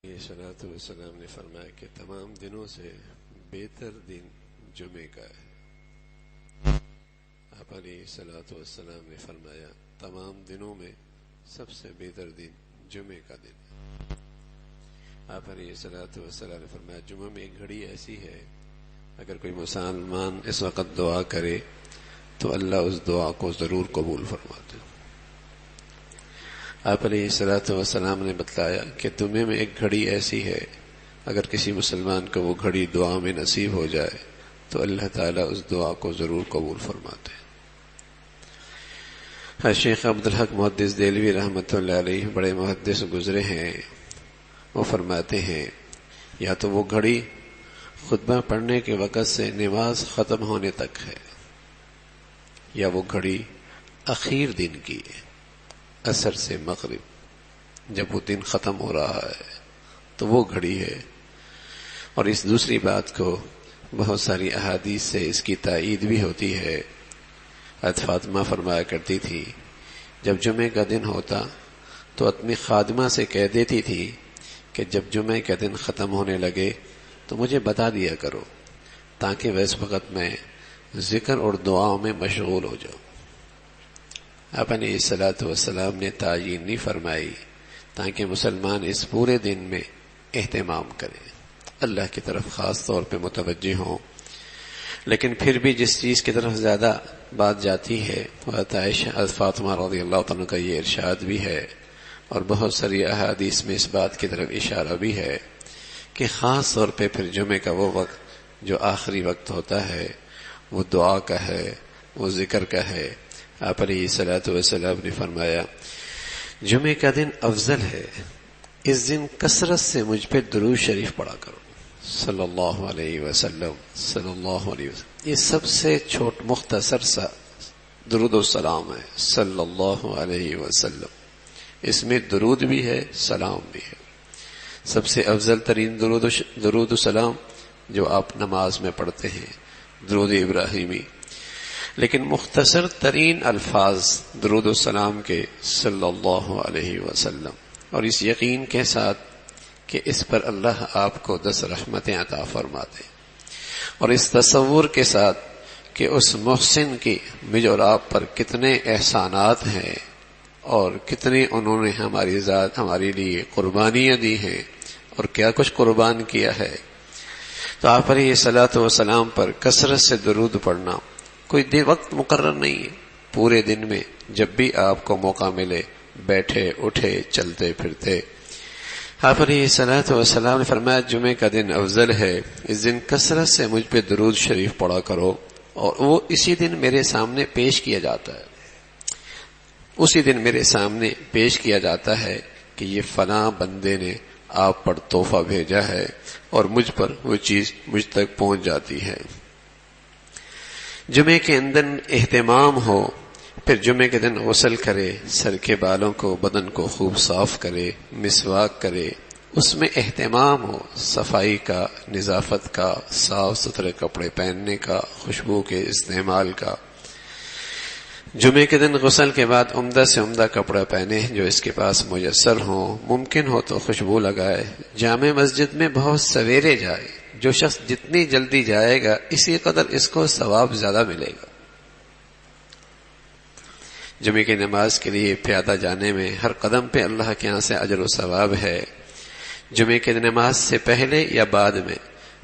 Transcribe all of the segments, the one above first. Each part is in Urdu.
صلاۃ والسلام نے فرمایا کہ تمام دنوں سے بہتر دن جمعے کا ہے۔ آپ علیہ صلاۃ والسلام نے فرمایا تمام دنوں میں سب سے بہتر دن جمعے کا دن ہے۔ آپ علیہ صلاۃ والسلام نے فرمایا جمعہ میں ایک گھڑی ایسی ہے، اگر کوئی مسلمان اس وقت دعا کرے تو اللہ اس دعا کو ضرور قبول فرماتے ہیں۔ آپ علیہ الصلوۃ والسلام نے بتلایا کہ دنیا میں ایک گھڑی ایسی ہے، اگر کسی مسلمان کو وہ گھڑی دعا میں نصیب ہو جائے تو اللہ تعالیٰ اس دعا کو ضرور قبول فرماتے ہیں۔ شیخ عبدالحق محدث دہلوی رحمۃ اللہ علیہ بڑے محدث گزرے ہیں، وہ فرماتے ہیں یا تو وہ گھڑی خطبہ پڑھنے کے وقت سے نماز ختم ہونے تک ہے، یا وہ گھڑی اخیر دن کی ہے، عصر سے مغرب جب وہ دن ختم ہو رہا ہے تو وہ گھڑی ہے۔ اور اس دوسری بات کو بہت ساری احادیث سے اس کی تائید بھی ہوتی ہے۔ حضرت فاطمہ فرمایا کرتی تھی جب جمعے کا دن ہوتا تو اپنی خادمہ سے کہہ دیتی تھی کہ جب جمعے کا دن ختم ہونے لگے تو مجھے بتا دیا کرو تاکہ اس وقت میں ذکر اور دعاؤں میں مشغول ہو جاؤں۔ آپ علیہ الصلوۃ والسلام نے تعیین نہیں فرمائی تاکہ مسلمان اس پورے دن میں اہتمام کریں، اللہ کی طرف خاص طور پہ متوجہ ہوں، لیکن پھر بھی جس چیز کی طرف زیادہ بات جاتی ہے حضرت عائشہ حضرت فاطمہ رضی اللہ عنہ کا یہ ارشاد بھی ہے، اور بہت ساری احادیث میں اس بات کی طرف اشارہ بھی ہے کہ خاص طور پہ پھر جمعے کا وہ وقت جو آخری وقت ہوتا ہے وہ دعا کا ہے، وہ ذکر کا ہے۔ آپ علیہ الصلوۃ والسلام نے فرمایا جمعے کا دن افضل ہے، اس دن کثرت سے مجھ پہ درود شریف پڑھا کرو صلی اللہ علیہ وسلم صلی اللہ علیہ وسلم۔ یہ سب سے مختصر سا درود و سلام ہے صلی اللہ علیہ وسلم، اس میں درود بھی ہے سلام بھی ہے۔ سب سے افضل ترین درود و سلام جو آپ نماز میں پڑھتے ہیں درود ابراہیمی، لیکن مختصر ترین الفاظ درود و سلام کے صلی اللہ علیہ وسلم، اور اس یقین کے ساتھ کہ اس پر اللہ آپ کو 10 رحمتیں عطا فرماتے، اور اس تصور کے ساتھ کہ اس محسن کی مجھ اور آپ پر کتنے احسانات ہیں اور کتنے انہوں نے ہمارے لیے قربانیاں دی ہیں اور کیا کچھ قربان کیا ہے۔ تو آپ علیہ الصلوۃ والسلام پر کثرت سے درود پڑھنا، کوئی وقت مقرر نہیں ہے، پورے دن میں جب بھی آپ کو موقع ملے بیٹھے اٹھے چلتے پھرتے۔ آپ علیہ الصلوۃ والسلام نے فرمایا جمعے کا دن افضل ہے، اس دن کثرت سے مجھ پہ درود شریف پڑھا کرو، اور وہ اسی دن میرے سامنے پیش کیا جاتا ہے، اسی دن میرے سامنے پیش کیا جاتا ہے کہ یہ فلاں بندے نے آپ پر تحفہ بھیجا ہے، اور مجھ پر وہ چیز مجھ تک پہنچ جاتی ہے۔ جمعے کے اندر اہتمام ہو، پھر جمعے کے دن غسل کرے، سر کے بالوں کو بدن کو خوب صاف کرے، مسواک کرے، اس میں اہتمام ہو، صفائی کا، نظافت کا، صاف ستھرے کپڑے پہننے کا، خوشبو کے استعمال کا۔ جمعے کے دن غسل کے بعد عمدہ سے عمدہ کپڑا پہنے جو اس کے پاس میسر ہو، ممکن ہو تو خوشبو لگائے، جامع مسجد میں بہت سویرے جائے، جو شخص جتنی جلدی جائے گا اسی قدر اس کو ثواب زیادہ ملے گا۔ جمعے کی نماز کے لیے پیادہ جانے میں ہر قدم پہ اللہ کے یہاں سے اجر و ثواب ہے۔ جمعے کی نماز سے پہلے یا بعد میں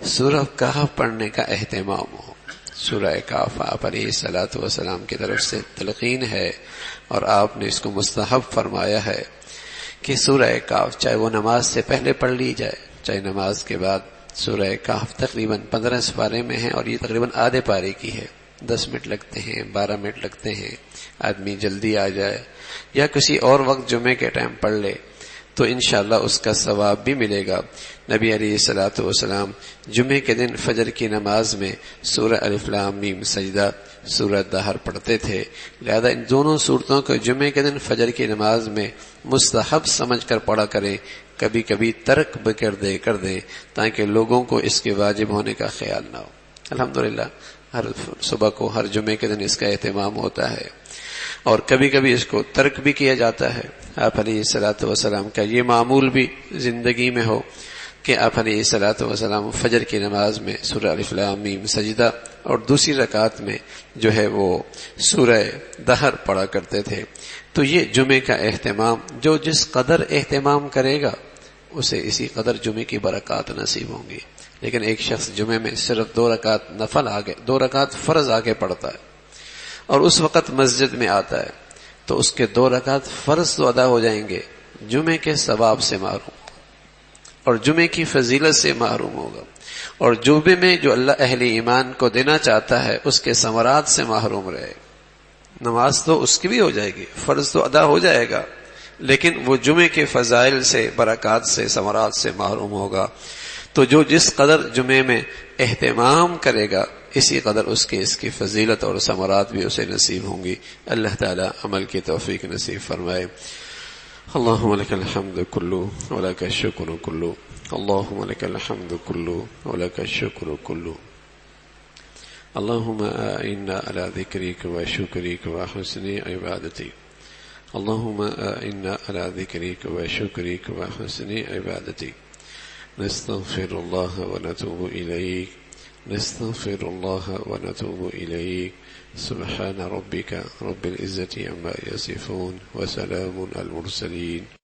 سورہ کہف پڑھنے کا اہتمام ہو۔ سورہ کہف آپ علیہ الصلوۃ والسلام کی طرف سے تلقین ہے، اور آپ نے اس کو مستحب فرمایا ہے کہ سورہ کہف چاہے وہ نماز سے پہلے پڑھ لی جائے چاہے نماز کے بعد۔ سورہ کہف تقریباً 15 سپارے میں ہے، اور یہ تقریباً آدھے پارے کی ہے، 10 منٹ لگتے ہیں 12 منٹ لگتے ہیں۔ آدمی جلدی آ جائے یا کسی اور وقت جمعے کے ٹائم پڑھ لے تو انشاءاللہ اس کا ثواب بھی ملے گا۔ نبی علیہ الصلوۃ والسلام جمعے کے دن فجر کی نماز میں سورہ الف لام میم سجدہ، سورہ دہر پڑھتے تھے، لہذا ان دونوں صورتوں کو جمعے کے دن فجر کی نماز میں مستحب سمجھ کر پڑھا کریں، کبھی کبھی ترک کر دیں تاکہ لوگوں کو اس کے واجب ہونے کا خیال نہ ہو۔ الحمدللہ ہر صبح کو ہر جمعے کے دن اس کا اہتمام ہوتا ہے، اور کبھی کبھی اس کو ترک بھی کیا جاتا ہے. آپ علیہ الصلوۃ والسلام کا یہ معمول بھی زندگی میں ہو کہ آپ علیہ الصلوۃ والسلام فجر کی نماز میں سورہ الف لام میم سجدہ اور دوسری رکعت میں جو ہے وہ سورہ دہر پڑھا کرتے تھے. تو یہ جمعے کا اہتمام، جو جس قدر اہتمام کرے گا اسے اسی قدر جمعے کی برکات نصیب ہوں گی. لیکن ایک شخص جمعے میں صرف 2 رکعت نفل آگے 2 رکعت فرض آگے پڑھتا ہے اور اس وقت مسجد میں آتا ہے تو اس کے 2 رکعت فرض تو ادا ہو جائیں گے، جمعے کے ثواب سے محروم اور جمعے کی فضیلت سے محروم ہوگا، اور جمعے میں جو اللہ اہل ایمان کو دینا چاہتا ہے اس کے ثمرات سے محروم رہے. نماز تو اس کی بھی ہو جائے گی، فرض تو ادا ہو جائے گا، لیکن وہ جمعے کے فضائل سے، برکات سے، ثمرات سے محروم ہوگا. تو جو جس قدر جمعے میں اہتمام کرے گا اسی قدر اس کی فضیلت اور ثمرات بھی اسے نصیب ہوں گی. اللہ تعالی عمل کی توفیق نصیب فرمائے. اللهم لك الحمد كله ولك الشكر كله، اللهم لك الحمد كله ولك الشكر كله. اللهم أعنا على ذكرك وشكرك وحسن عبادتك، اللهم أعنا على ذكرك وشكرك وحسن عبادتك. نستغفر الله ونتوب إليك، نستغفر الله ونتوب إليك. سبحان ربك رب العزة عما يصفون وسلام على المرسلين.